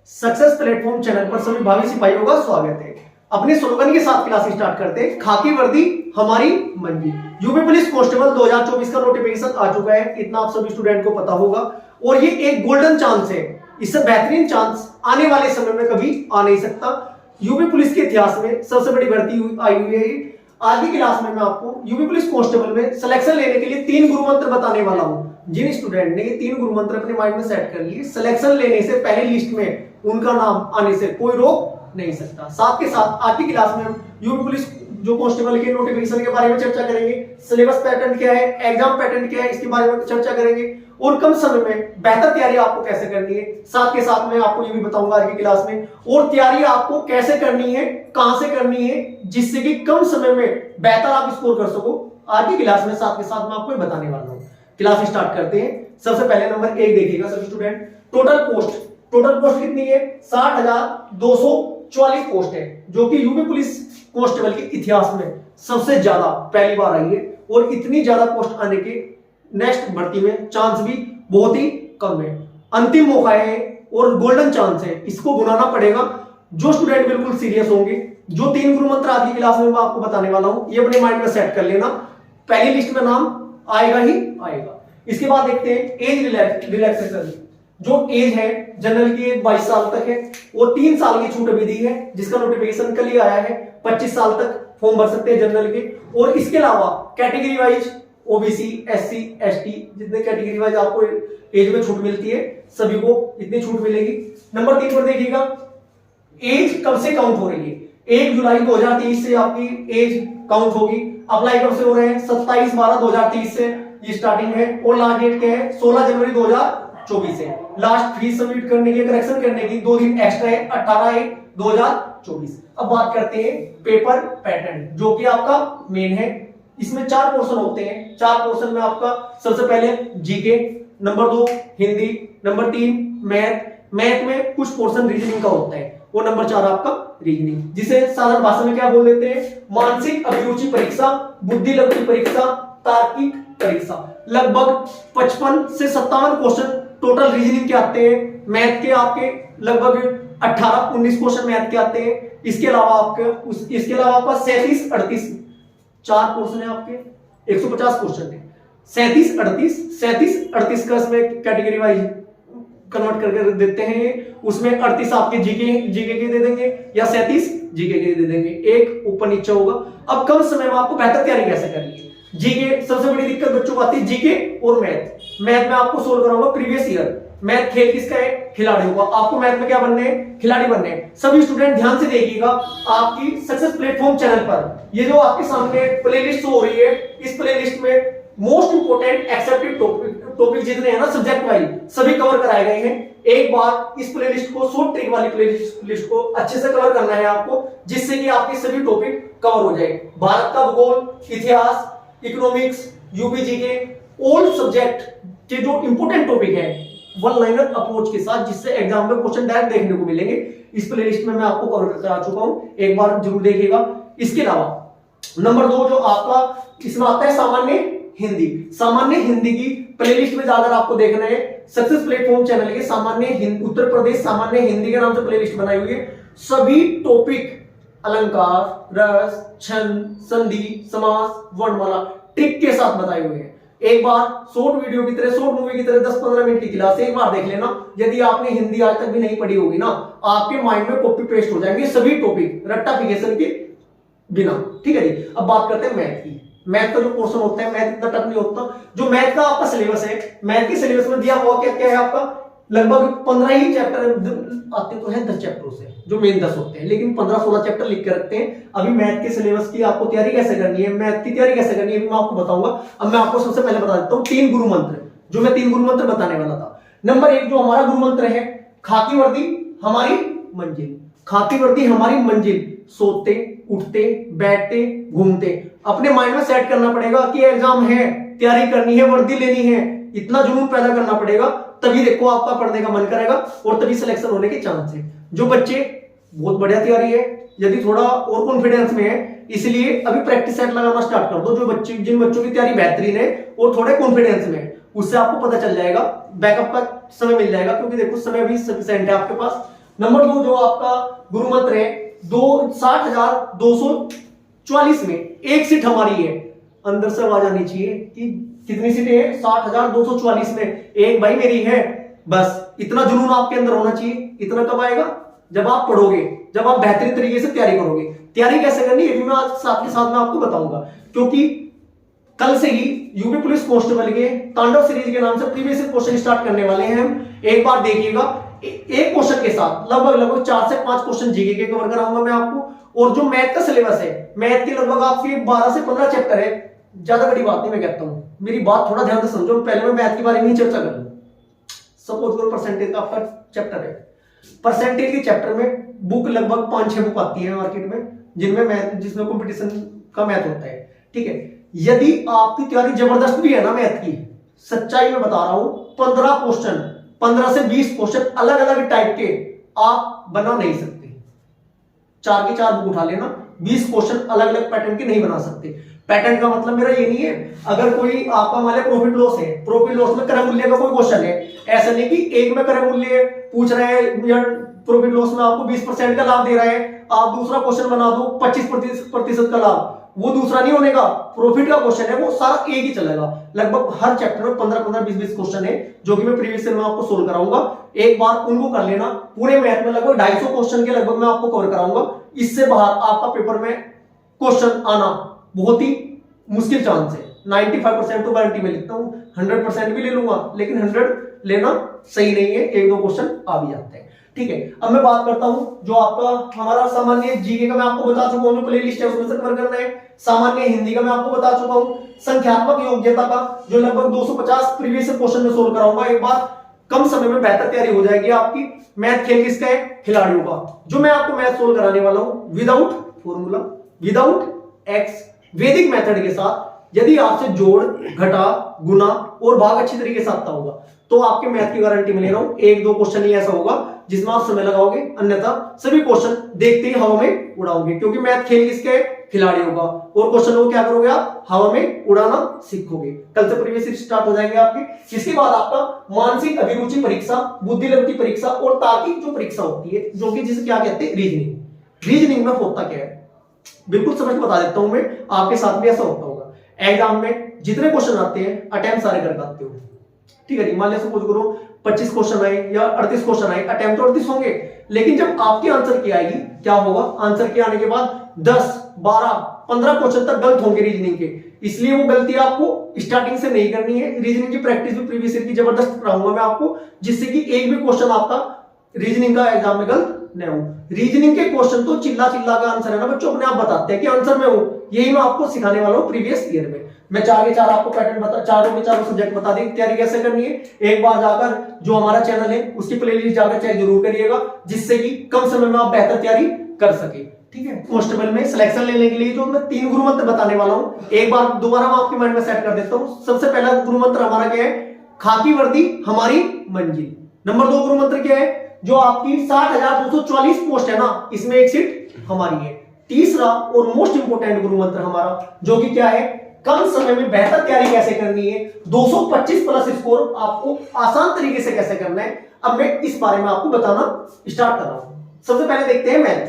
Success platform channel पर सभी भावी सिपाहियों का स्वागत है। अपने स्लोगन के साथ क्लास स्टार्ट करते हैं। खाकी वर्दी हमारी मंजिल। यूपी पुलिस कांस्टेबल 2024 का नोटिफिकेशन आ चुका है, इतना आप सभी स्टूडेंट को पता होगा। और ये एक गोल्डन चांस है, इससे बेहतरीन चांस आने वाले समय में कभी आ नहीं सकता। यूपी पुलिस के इतिहास में सबसे बड़ी भर्ती आई हुई है। आज की क्लास में मैं आपको यूपी पुलिस कांस्टेबल में सिलेक्शन लेने के लिए 3 गुरु मंत्र बताने वाला हूं। जिन स्टूडेंट ने ये 3 गुरु मंत्र अपने माइंड में सेट कर लिए, सिलेक्शन लेने से पहले लिस्ट में उनका नाम आने से कोई रोक नहीं सकता। साथ के साथ आज की क्लास में हम यूपी पुलिस जो कांस्टेबल के नोटिफिकेशन के बारे में चर्चा करेंगे, सिलेबस पैटर्न क्या है, एग्जाम पैटर्न क्या है, इसके बारे में चर्चा करेंगे और कम समय में बेहतर तैयारी आपको कैसे करनी है। साथ के साथ मैं आपको ये भी बताऊंगा आज की क्लास में और तैयारी आपको कैसे करनी है, कहां से करनी है, जिससे कि कम समय में बेहतर आप स्कोर कर सको। आज की क्लास में साथ के साथ मैं आपको ये बताने वाला हूं। क्लास स्टार्ट करते हैं। सबसे पहले नंबर 1 देखिएगा सभी स्टूडेंट। टोटल पोस्ट कितनी है? 60,244 पोस्ट है, जो कि यूपी पुलिस कांस्टेबल के इतिहास में सबसे ज्यादा पहली बार आई है। और इतनी ज्यादा पोस्ट आने के नेक्स्ट भर्ती में चांस भी बहुत ही कम है। अंतिम मौका है और गोल्डन चांस है, इसको बुलाना पड़ेगा। जो स्टूडेंट बिल्कुल सीरियस होंगे, जो 3 गुरु मंत्र आज की क्लास में मैं आपको बताने वाला हूं, ये अपने माइंड में सेट कर लेना। पहली लिस्ट में नाम आएगा ही आएगा। इसके बाद देखते हैं एज रिलैक्सेशन। जो एज है जनरल की 22 साल तक है और 3 साल की छूट अभी दी है, जिसका नोटिफिकेशन कल ही आया है। 25 साल तक फॉर्म भर सकते हैं जनरल के। और इसके अलावा category wise OBC, SC, ST, जितने कैटेगरी वाइज आपको एज में छूट मिलती है, सभी को इतनी छूट मिलेगी। नंबर 3 पर देखिएगा, एज कब से काउंट हो रही है? 1 जुलाई 2023 से आपकी एज काउंट होगी। अप्लाई कब से हो रहे हैं? 27/12/2023 से ये स्टार्टिंग है। और लास्ट डेट क्या है? 16 जनवरी 2024 है। लास्ट फीस सबमिट करने की, करेक्शन करने की 2 दिन एक्स्ट्रा है, 18/1/2024। अब बात करते हैं पेपर पैटर्न, जो कि आपका मेन है। इसमें 4 पोर्शन होते हैं। 4 पोर्शन में आपका सबसे पहले GK, number 2 Hindi, number 3 math में कुछ पोर्शन रीजनिंग का होता है, वो नंबर 4 आपका रीजनिंग, जिसे साधारण भाषा में क्या बोल देते हैं? मानसिक अभिरुचि परीक्षा, बुद्धि लब्धि परीक्षा, तार्किक परीक्षा। लगभग 55 से 57 क्वेश्चन टोटल रीजनिंग के आते हैं। मैथ के आपके लगभग 18-19 क्वेश्चन मैथ के आते हैं। इसके अलावा आपका 37-38 4 क्वेश्चन है आपके, 150 क्वेश्चन है। 37-38 का इसमें कैटेगरी वाइज कन्वर्ट करके देते हैं। उसमें 38 आपके जीके के दे देंगे या 37 जीके के दे देंगे, एक ऊपर नीचे होगा। अब कम समय में आपको बेहतर तैयारी कैसे करनी है? जीके सबसे बड़ी दिक्कत बच्चों को आती है, जीके और मैथ में आपको सोल्व कराऊंगा प्रीवियस ईयर। मैथ खेल किसका है? खिलाड़ियों का। आपको मैथ में क्या बनने हैं? खिलाड़ी बनने हैं। सभी स्टूडेंट ध्यान से देखिएगा। आपकी सक्सेस प्लेटफॉर्म चैनल पर ये जो आपके सामने प्लेलिस्ट हो रही है, इस प्लेलिस्ट में मोस्ट इंपोर्टेंट एक्सेप्टेड टॉपिक जितने हैं ना सब्जेक्ट वाइज, सभी कवर कराए गए हैं। एक बार इस प्लेलिस्ट को, शॉर्ट ट्रिक वाली प्लेलिस्ट को अच्छे से कवर करना है आपको, जिससे कि आपके सभी टॉपिक कवर हो जाए। भारत का भूगोल, इतिहास, economics, UP GK, all subject के जो इंपोर्टेंट टॉपिक है, वन लाइनर अप्रोच के साथ, जिससे एग्जाम में क्वेश्चन डायरेक्ट देखने को मिलेंगे, इस प्लेलिस्ट में मैं आपको कवर करा चुका हूं, एक बार जरूर देखिएगा। इसके अलावा नंबर 2 जो आपका इसमें आता है सामान्य हिंदी की प्लेलिस्ट में जाकर आपको देखना है। सक्सेस प्लेटफॉर्म चैनल के उत्तर प्रदेश सामान्य हिंदी के नाम से प्लेलिस्ट बनाई हुई है। सभी टॉपिक अलंकार, रस, छंद, संधि, समास, वर्णमाला ट्रिक के साथ बताए हुए हैं। एक बार शॉर्ट वीडियो की तरह, शॉर्ट मूवी की तरह 10-15 मिनट की क्लास एक बार देख लेना। यदि आपने हिंदी आज तक भी नहीं पढ़ी होगी ना, आपके माइंड में कॉपी पेस्ट हो जाएंगे सभी टॉपिक, रट्टाफिकेशन के बिना। ठीक है जी। अब बात करते हैं मैथ की। मैथ का जो पोर्शन होता है, मैथ इतना टफ नहीं होता। जो मैथ का आपका सिलेबस है, मैथ के सिलेबस में दिया हुआ क्या क्या है आपका? लगभग 15 ही चैप्टर आते तो है 10 चैप्टरों से, जो मेन 10 होते हैं, लेकिन 15-16 चैप्टर लिख के रखते हैं। अभी मैथ के सिलेबस की आपको तैयारी कैसे करनी है, मैथ की तैयारी कैसे करनी है, मैं आपको बताऊंगा। अब मैं आपको सबसे पहले बता देता हूँ 3 गुरु मंत्र, जो मैं 3 गुरु मंत्र बताने वाला था। नंबर 1 जो हमारा गुरु मंत्र है, खाकी वर्दी हमारी मंजिल। खाकी वर्दी हमारी मंजिल, सोते, उठते, बैठते, घूमते। अपने माइंड में सेट करना पड़ेगा कि एग्जाम है, तैयारी करनी है, वर्दी लेनी है, इतना जुनून पैदा करना पड़ेगा, तभी देखो आपका पढ़ने का मन करेगा और तभी सिलेक्शन होने के चांस है। जो बच्चे बहुत बढ़िया तैयारी है, यदि थोड़ा और कॉन्फिडेंस में है, इसलिए अभी प्रैक्टिस सेट लगाना स्टार्ट कर दो। जिन बच्चों की तैयारी बेहतरीन है और थोड़े कॉन्फिडेंस में है, उससे आपको पता चल जाएगा, बैकअप का समय मिल जाएगा, क्योंकि देखो समय भी सफिशिएंट है आपके पास। नंबर 2 जो आपका गुरु मंत्र है 60,244 में एक सीट हमारी है। अंदर से आवाज आनी चाहिए कि कितनी सीटें हैं 60,244 में एक भाई मेरी है। बस इतना जुनून आपके अंदर होना चाहिए। इतना कब आएगा? जब आप पढ़ोगे, जब आप बेहतरीन तरीके से तैयारी करोगे। तैयारी कैसे करनी है ये भी मैं आज साथ के साथ में आपको बताऊंगा, क्योंकि कल से ही यूपी पुलिस कांस्टेबल के तांडव सीरीज के नाम से प्रीवियस क्वेश्चन स्टार्ट करने वाले हैं हम। एक बार देखिएगा, एक क्वेश्चन के साथ लगभग 4 से 5 क्वेश्चन जीके के कवर कराऊंगा मैं आपको। और जो मैथ का सिलेबस है, मैथ के लगभग आपके 12 से 15 चैप्टर है। ज्यादा बड़ी बात नहीं मैं कहता हूं, मेरी बात थोड़ा ध्यान से समझो। पहले मैं मैथ के बारे में ही चर्चा कर लूं। सपोज करो परसेंटेज का आपका चैप्टर है। परसेंटेज के चैप्टर में बुक लगभग 5-6 बुक आती है मार्केट में, जिनमें मैथ, जिसमें कंपटीशन का मैथ होता है। ठीक है, यदि आपकी तैयारी जबरदस्त भी है ना मैथ की, सच्चाई में बता रहा हूं 15 क्वेश्चन, 15 से 20 क्वेश्चन अलग अलग टाइप के आप बना नहीं सकते। 4 की 4 बुक उठा लेना, 20 क्वेश्चन अलग अलग पैटर्न के नहीं बना सकते। पैटर्न का मतलब मेरा ये नहीं है अगर कोई आपका मान लिया प्रॉफिट लॉस है, प्रॉफिट लॉस में क्रय मूल्य का कोई क्वेश्चन है, ऐसा नहीं कि एक में क्रय मूल्य पूछ रहे हैं या प्रॉफिट लॉस में आपको 20% का लाभ दे रहा है, आप दूसरा क्वेश्चन बना दो 25% का लाभ, वो दूसरा नहीं होने का। प्रॉफिट का क्वेश्चन है वो सारा एक ही चलेगा। लगभग हर चैप्टर में 15-15, 20-20 क्वेश्चन है जो कि मैं प्रीवियस ईयर में आपको सोल्व कराऊंगा। एक बार उनको कर लेना। पूरे मैथ में लगभग 250 क्वेश्चन के लगभग मैं आपको कवर कराऊंगा। इससे बाहर आपका पेपर में क्वेश्चन आना बहुत ही मुश्किल चांस है। 95% तो गारंटी में लिखता हूं, 100% भी ले लूंगा, लेकिन 100 लेना सही नहीं है। 1-2 क्वेश्चन आ भी जाते हैं। ठीक है, अब मैं बात करता हूं जो आपका हमारा सामान्य जीके का मैं आपको बता चुका हूं, जो प्लेलिस्ट है उसमें से कवर करना है। सामान्य हिंदी का मैं आपको बता चुका हूं। संख्यात्मक योग्यता का जो लगभग 250 प्रीवियस क्वेश्चन में सोल्व कराऊंगा। एक बार कम समय में बेहतर तैयारी हो जाएगी आपकी। मैथ खेल किसका है? खिलाड़ियों का। जो मैं आपको मैथ सोल्व कराने वाला हूं विदाउट फॉर्मूला, विदाउट एक्स, वैदिक मेथड के साथ, यदि आपसे जोड़, घटा, गुना और भाग अच्छी तरीके से आता होगा तो आपके मैथ की गारंटी में ले रहा हूं 1-2 क्वेश्चन ही ऐसा होगा जिसमें आप समय लगाओगे, अन्यथा सभी क्वेश्चन देखते ही हवा में उड़ाओगे। क्योंकि मैथ खेल किसके है? खिलाड़ियों का। और क्वेश्चन को क्या करोगे आप? हवा में उड़ाना सीखोगे। कल से प्रीवियस स्टार्ट हो जाएंगे आपके। इसके बाद आपका मानसिक अभिरुचि परीक्षा, बुद्धिलब्धि परीक्षा और तार्किक जो परीक्षा होती है, जो कि जिसे क्या कहते हैं? रीजनिंग। रीजनिंग में होता क्या है बिल्कुल समझ बता देता हूं मैं, आपके साथ भी ऐसा होता होगा। एग्जाम में जितने क्वेश्चन आते हैं अटेम्प्ट सारे कर पाते हो। ठीक है, मान लिया सपोज करो 25 क्वेश्चन आए या 38 क्वेश्चन आए, अटेम्प्ट तो 38 होंगे, लेकिन जब आपकी आंसर की आएगी क्या होगा? आंसर के आने के बाद 10, 12, 15 क्वेश्चन तक गलत होंगे रीजनिंग के। इसलिए वो गलती आपको स्टार्टिंग से नहीं करनी है। रीजनिंग की प्रैक्टिस भी प्रीवियस ईयर की जबरदस्त कराऊंगा मैं आपको, जिससे कि एक भी क्वेश्चन आपका रीजनिंग का एग्जाम में गलत नहीं हो। रीजनिंग के क्वेश्चन तो चिल्ला का आंसर है ना बच्चों, अपने आप बताते हैं कि आंसर में हूं। यही मैं आपको सिखाने वाला हूं प्रीवियस ईयर में। मैं 4 के 4 आपको पैटर्न बता, चारों के चारों सब्जेक्ट बता दें तैयारी कैसे करनी है। एक बार जाकर जो हमारा चैनल है उसकी प्लेलिस्ट जाकर चेक जरूर करिएगा, जिससे कि कम समय में आप बेहतर तैयारी कर सके। ठीक है, कांस्टेबल में सिलेक्शन लेने के लिए जो मैं 3 गुरु मंत्र बताने वाला हूं, एक बार दोबारा मैं आपके माइंड में सेट कर देता हूं। सबसे पहला गुरु मंत्र हमारा क्या है? खाकी वर्दी हमारी मंजिल। नंबर 2 गुरु मंत्र क्या है? जो आपकी 60,244 पोस्ट है ना, इसमें एक सीट हमारी है। तीसरा और मोस्ट इंपोर्टेंट गुरु मंत्र हमारा जो कि क्या है? कम समय में बेहतर तैयारी कैसे करनी है, 225 प्लस स्कोर आपको आसान तरीके से कैसे करना है, अब मैं इस बारे में आपको बताना स्टार्ट कर रहा हूं। सबसे पहले देखते हैं मैथ।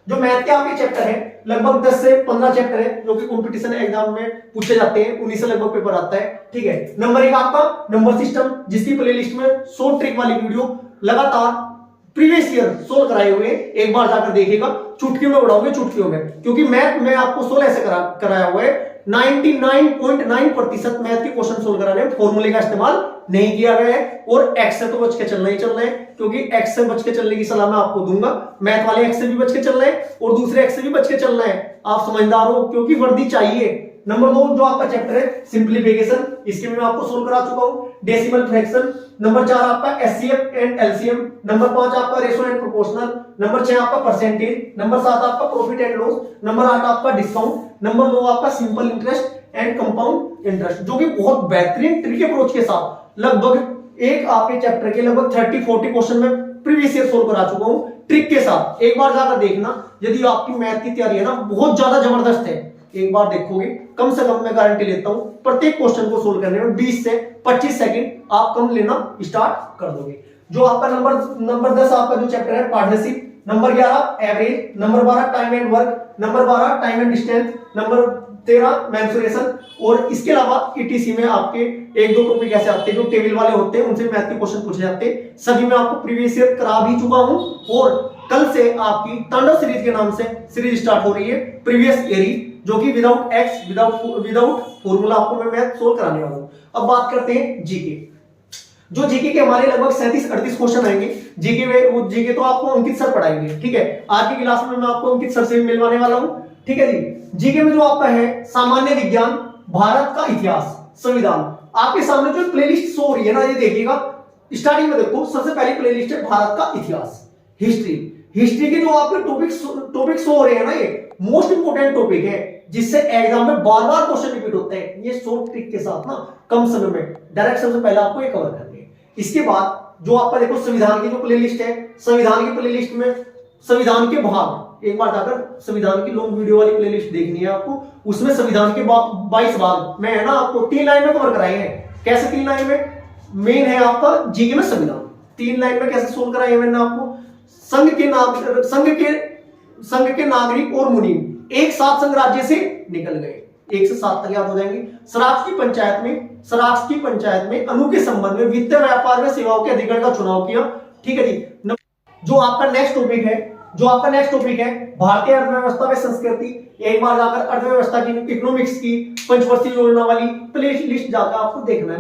जो मैथ के आपके चैप्टर है लगभग 10 से 15 चैप्टर है जो कि कंपटीशन एग्जाम में पूछे जाते हैं, उन्हीं से लगभग पेपर आता है। ठीक है, नंबर 1 आपका नंबर सिस्टम, जिसकी प्लेलिस्ट में 100 ट्रिक वाली वीडियो लगातार प्रीवियस ईयर सोल्व कराए हुए, एक बार जाकर देखिएगा। चुटकियों में उड़ाओगे, चुटकियों में, क्योंकि मैथ में आपको सोल्व ऐसे कराया हुआ है 99.9% मैथ के क्वेश्चन सोल्व कराने में फॉर्मूले का इस्तेमाल नहीं किया गया है। और एक्स से तो बच के चलना ही चलना है, क्योंकि एक्स से बच के चलने की सलाह मैं आपको दूंगा। मैथ वाले एक्स से भी बच के चलना है और दूसरे एक्स से भी बच के चलना है। आप समझदार हो, क्योंकि वर्दी चाहिए। नंबर 2 जो आपका चैप्टर है सिंप्लीफिकेशन, इसके में मैं आपको सोल्व करा चुका हूं। Decimal fraction. नंबर 4 आपका एचसीएफ एंड एलसीएम। नंबर 5 आपका रेशो एंड प्रोपोर्शनल। नंबर 6 आपका परसेंटेज। नंबर 7 आपका प्रॉफिट एंड लॉस। नंबर 8 आपका डिस्काउंट। नंबर 9 आपका simple interest and compound interest, जो कि बहुत बेहतरीन ट्रिक अप्रोच के साथ लगभग एक आपके चैप्टर के लगभग 30-40 क्वेश्चन में प्रीवियस ईयर सोल्व करा चुका हूं ट्रिक के साथ। एक बार जाकर देखना, यदि आपकी मैथ की तैयारी है ना बहुत ज्यादा जबरदस्त है, एक बार देखोगे कम से कम मैं गारंटी लेता हूं प्रत्येक क्वेश्चन को सोल्व करने में 20 से 25 सेकंड आप कम लेना स्टार्ट कर दोगे। जो आपका नंबर 10 आपका जो चैप्टर है partnership, number 11 average, number 12 time and work, number 12 time and distance, number 13 mensuration. और इसके अलावा ईटीसी में आपके एक दो टॉपिक ऐसे आते हैं जो टेबल वाले होते हैं, उनसे मैथ के क्वेश्चन पूछे जाते हैं। सभी मैं आपको प्रीवियस ईयर करा भी चुका हूं और कल से आपकी तांडव सीरीज के नाम से सीरीज स्टार्ट हो रही है प्रीवियस ईयर, जो कि विदाउट एक्स विदाउट फॉर्मूला आपको मैं मैथ सोल्व कराने वाला हूं। अब बात करते हैं जीके। जो जीके के हमारे लगभग 37-38 क्वेश्चन आएंगे जीके में। वो जीके तो आपको अंकित सर पढ़ाएंगे, ठीक है। आज की क्लास में मैं आपको अंकित सर से भी मिलवाने वाला हूं, ठीक है जी। जीके में जो आपका है सामान्य विज्ञान, भारत का इतिहास, संविधान, आपके सामने जो प्लेलिस्ट शो हो रही है ना, ये देखिएगा। स्टार्टिंग में देखो, सबसे पहली प्लेलिस्ट है भारत का इतिहास, हिस्ट्री के जो आपके टॉपिक शो हो रहे हैं ना, ये मोस्ट इंपोर्टेंट टॉपिक है जिससे एग्जाम में बार बार क्वेश्चन रिपीट होते हैं। ये शॉर्ट ट्रिक के साथ ना कम समय में डायरेक्ट सबसे पहले आपको ये कवर करनी है। इसके बाद जो आपका देखो संविधान की जो प्लेलिस्ट है, संविधान की प्लेलिस्ट में संविधान के भाग, एक बार जाकर संविधान की लॉन्ग वीडियो वाली प्लेलिस्ट देखनी है आपको। उसमें संविधान के 22 भाग में है ना, आपको 3 लाइन में कवर कराए हैं। कैसे 3 लाइन में? मेन है आपका जीके में संविधान, 3 लाइन में कैसे सोल्व कराए हैं मैंने आपको। संघ के नागरिक और मुनीम एक साथ संघ राज्य से निकल गए, 1 से 7 तक याद हो जाएंगे। स्वराज की पंचायत में अनु के संबंध में वित्तीय व्यापार में सेवाओं के अधिकरण का चुनाव किया, ठीक है जी। जो आपका नेक्स्ट टॉपिक है भारतीय अर्थव्यवस्था में संस्कृति। एक बार जाकर अर्थव्यवस्था की, इकोनॉमिक्स की पंचवर्षीय योजना वाली प्ले लिस्ट जाकर आपको देखना है।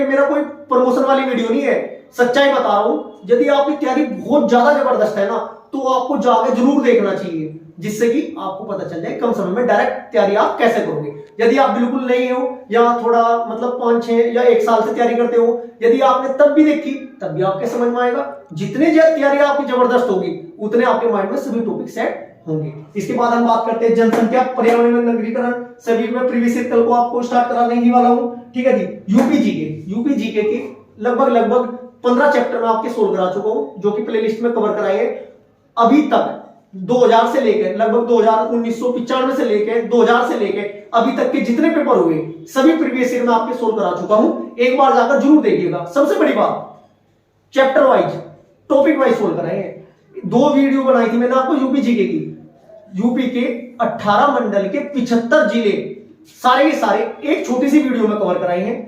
मेरा कोई प्रमोशन वाली वीडियो नहीं है, सच्चाई बता रहा हूं। यदि आपकी तैयारी बहुत ज्यादा जबरदस्त है ना, तो आपको जाकर जरूर देखना चाहिए, जिससे कि आपको पता चल जाए कम समय में डायरेक्ट तैयारी आप कैसे करोगे। यदि आप बिल्कुल नहीं हो या थोड़ा मतलब 5-6 या 1 साल से तैयारी करते हो, यदि आपने तब भी देखी तब भी आपके समझ में आएगा। जितने तैयारी आपकी जबरदस्त होगी उतने आपके माइंड में सभी टॉपिक सेट होंगे। इसके बाद हम बात करते हैं जनसंख्या, पर्यावरण में नगरीकरण। सभी में प्रीवियस ईयर कल को आपको स्टार्ट कराने ही वाला हूं, ठीक है जी। यूपी जीके के लगभग 15 चैप्टर में आपके सोल्व करा चुका हूं, जो कि प्लेलिस्ट में कवर कराए हैं। अभी तक 2000 से लेकर लगभग 1995 से लेकर 2000 से लेकर अभी तक के जितने पेपर हुए सभी प्रीवियस ईयर में आपके सोल्व करा चुका हूं। एक बार जाकर जरूर देखिएगा। सबसे बड़ी बात, chapter wise topic wise solve कराए हैं। 2 वीडियो बनाई थी मैंने आपको यूपी जीके की। यूपी के 18 मंडल के 75 जिले सारे के सारे एक छोटी सी वीडियो में कवर कराए हैं।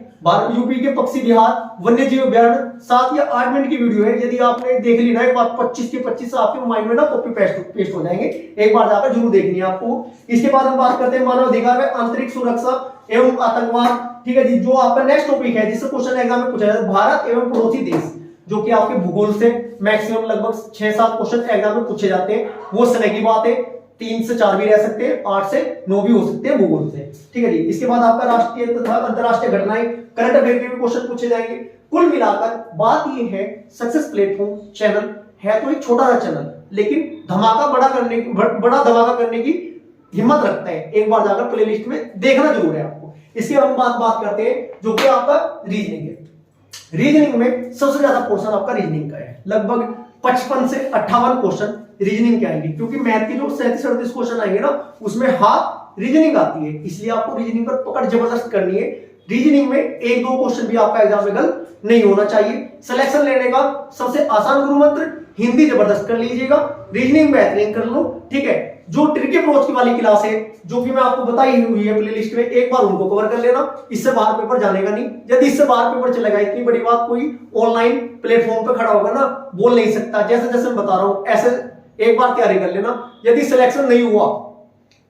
यूपी के पक्षी विहार, वन्य जीव अभ्यारण्य 7 या 8 मिनट की वीडियो है। यदि आपने देख ली ना एक बार 25 के 25 आपके माइंड में ना कॉपी पेस्ट हो जाएंगे। एक बार जाकर जरूर देखनी है आपको। इसके बाद हम बात करते हैं मानव अधिकार में आंतरिक सुरक्षा एवं आतंकवाद, ठीक है जी। जो आपका नेक्स्ट टॉपिक है जिससे क्वेश्चन एग्जाम में पूछा जाता है, भारत एवं पड़ोसी देश, जो कि आपके भूगोल से मैक्सिमम लगभग 6-7 क्वेश्चन एग्जाम में पूछे जाते हैं। वो समय की बात है, 3 से 4 भी रह सकते हैं, 8 से 9 भी हो सकते हैं भूगोल से, ठीक है जी। इसके बाद आपका राष्ट्रीय तथा अंतरराष्ट्रीय घटनाएं, करंट अफेयर के भी क्वेश्चन पूछे जाएंगे। कुल मिलाकर बात ये है, सक्सेस प्लेटफॉर्म चैनल है तो एक छोटा सा चैनल, लेकिन बड़ा धमाका करने की हिम्मत रखता है। एक बार जाकर प्लेलिस्ट में देखना जरूर है आपको। इसके बाद हम बात करते हैं जो कि आपका रीजनिंग है। रीजनिंग में सबसे ज्यादा पोर्शन आपका रीजनिंग का है, लगभग 55 से 58 क्वेश्चन रीजनिंग के आएंगे, क्योंकि मैथ के जो 37-38 क्वेश्चन आएंगे ना, उसमें हाफ रीजनिंग आती है। इसलिए आपको रीजनिंग पर पकड़ जबरदस्त करनी है। रीजनिंग में 1-2 क्वेश्चन भी आपका एग्जाम में गलत नहीं होना चाहिए। सिलेक्शन लेने का सबसे आसान गुरु मंत्र, हिंदी जबरदस्त कर लीजिएगा, रीजनिंग बेहतरीन कर लो, ठीक है। जो ट्रिक अप्रोच की वाली क्लास है, जो कि मैं आपको बताई हुई है प्लेलिस्ट में, एक बार उनको कवर कर लेना। इससे बाहर पेपर जाने का नहीं। यदि इससे बाहर पेपर चलेगा, इतनी बड़ी बात कोई ऑनलाइन प्लेटफॉर्म पे खड़ा होगा ना, बोल नहीं सकता। जैसे जैसे मैं बता रहा हूं ऐसे एक बार तैयारी कर लेना। यदि सिलेक्शन नहीं हुआ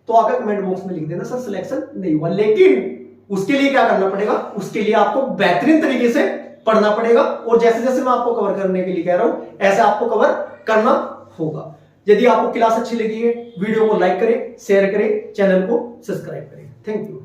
तो आकर कमेंट बॉक्स में लिख देना सर सिलेक्शन नहीं हुआ। लेकिन उसके लिए क्या करना पड़ेगा? उसके लिए आपको बेहतरीन तरीके से पढ़ना पड़ेगा, और जैसे जैसे मैं आपको कवर करने के लिए कह रहा हूं ऐसे आपको कवर करना होगा। यदि आपको क्लास अच्छी लगी है, वीडियो को लाइक करें, शेयर करें, चैनल को सब्सक्राइब करें। Thank you.